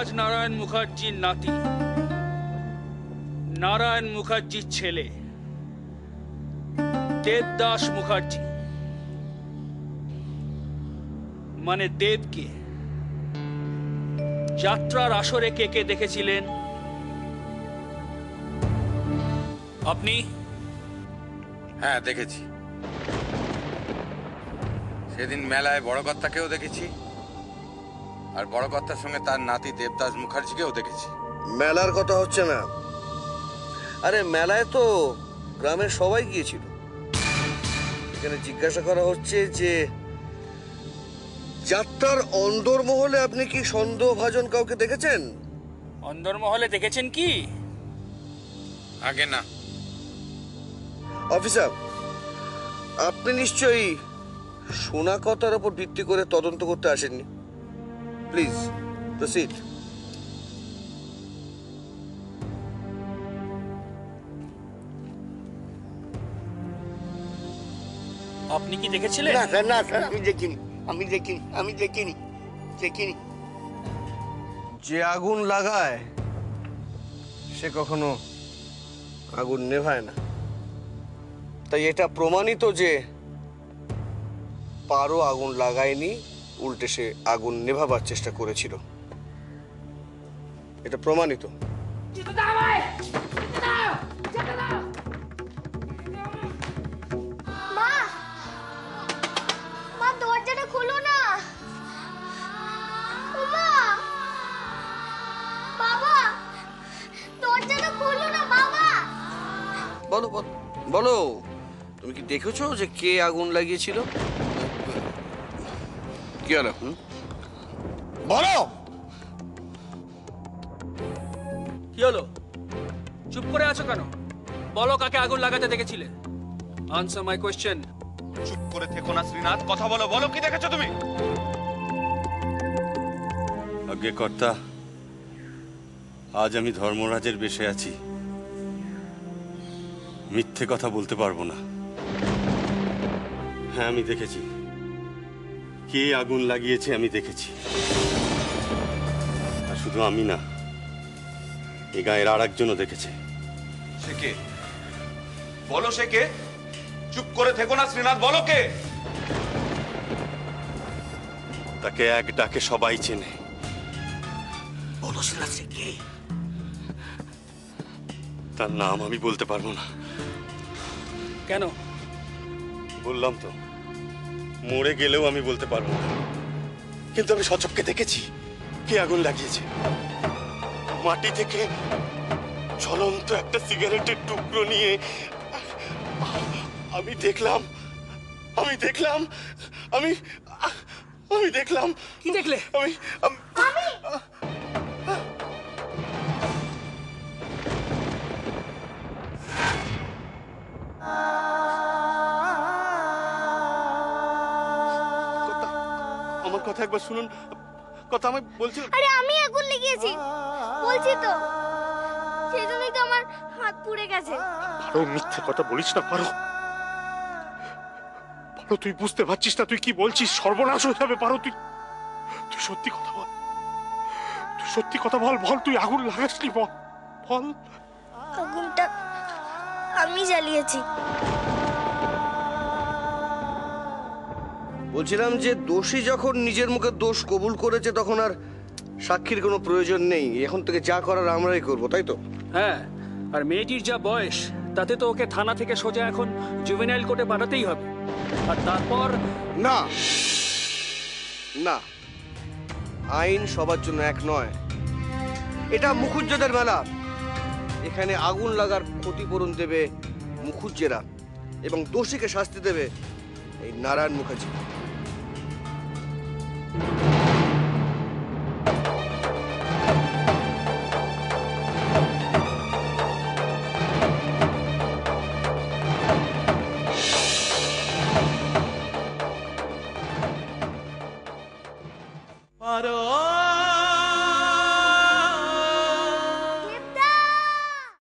দেবরাজ নারায়ণ মুখার্জির নাতি, নারায়ণ মুখার্জির ছেলে দেবদাস মুখার্জি, মানে দেবকে যাত্রার আসরে কে কে দেখেছিলেন? আপনি? হ্যাঁ, দেখেছি। সেদিন মেলায় বড় কর্তাকেও দেখেছি, আর বড় কর্তার সঙ্গে তার নাতি দেবদাস মুখার্জিকেও দেখেছি। মেলার কথা হচ্ছে না, আরে মেলায় তো গ্রামের সবাই গিয়েছিল। এখানে জিজ্ঞাসা করা হচ্ছে যে যাত্রার অন্দরমহলে আপনি কি সন্দেহভাজন কাউকে দেখেছেন? অন্দরমহলে দেখেছেন কি? আগে না। অফিসার, আপনি নিশ্চয়ই শোনা কথার উপর ভিত্তি করে তদন্ত করতে আসেননি। Please proceed. আপনি কি দেখেছিলেন? না স্যার, না স্যার, আমি দেখিনি। যে আগুন লাগায় সে কখনো আগুন নেভায় না। তাই এটা প্রমাণিত যে পারো আগুন লাগায়নি, উল্টে সে আগুন নেভাবার চেষ্টা করেছিল। এটা প্রমাণিত। মা, দরজাটা খোলো না। মা, বাবা, দরজাটা খোলো না বাবা। বলো বলো বলো, তুমি কি দেখেছো যে কে আগুন লাগিয়েছিল? কি হলো? বলো। কি হলো? চুপ করে আছো কেন? বলো, কাকে আগুন লাগাতে দেখেছিলে? Answer my question. চুপ করে থেকো না শ্রীনাথ, কথা বলো। বলো, কি দেখেছো তুমি? আজ্ঞে কর্তা, আজ আমি ধর্মরাজের বেশে আছি, মিথ্যে কথা বলতে পারবো না। হ্যাঁ, আমি দেখেছি কে আগুন লাগিয়েছে, আমি দেখেছি। আর শুধু আমি না, এ গায়ের আর একজনও দেখেছে। সে কে? বলো, সে কে? চুপ করে থেকো না শ্রীনাথ, বলো কে? তাকে এক ডাকে সবাই চেনে। বলো শ্রীনাথ, সে কে? তার নাম আমি বলতে পারবো না। কেন? বললাম তো, মরে গেলেও আমি বলতে পারবো না। কিন্তু আমি সচক্ষে দেখেছি কে আগুন লাগিয়েছে। মাটি থেকে জ্বলন্ত একটা সিগারেটের টুকরো নিয়ে আমি দেখলাম। কি দেখলে? আমার কথা একবার শুনুন। কথা আমি বলছি। আরে আমি আগুন লাগিয়েছি বলছি তো, সেই জন্যই তো আমার হাত পুড়ে গেছে। পারো, মিথ্যে কথা বলিস না। পারো, তুই বুঝতে পারছিস না তুই কি বলছিস? সর্বনাশ হয়ে যাবে। পারো, তুই সত্যি কথা বল। বল, তুই আগুন লাগাসনি? বল। আগুনটা আমি জ্বালিয়েছি। বলছিলাম যে দোষী যখন নিজের মুখে দোষ কবুল করেছে, তখন আর সাক্ষীর কোনো প্রয়োজন নেই। এখন থেকে যা করার আমরাই করবো, তাই তো? হ্যাঁ, আর মেয়েটির যা বয়স, তাতে তো ওকে থানা থেকে সোজা এখন জুভেনাইল কোর্টে পাঠাতেই হবে। আর তারপর না, আইন সবার জন্য এক নয়। এটা মুখুজ্জেদের মেলা। এখানে আগুন লাগার ক্ষতিপূরণ দেবে মুখুজ্জেরা, এবং দোষীকে শাস্তি দেবে এই নারায়ণ মুখার্জি।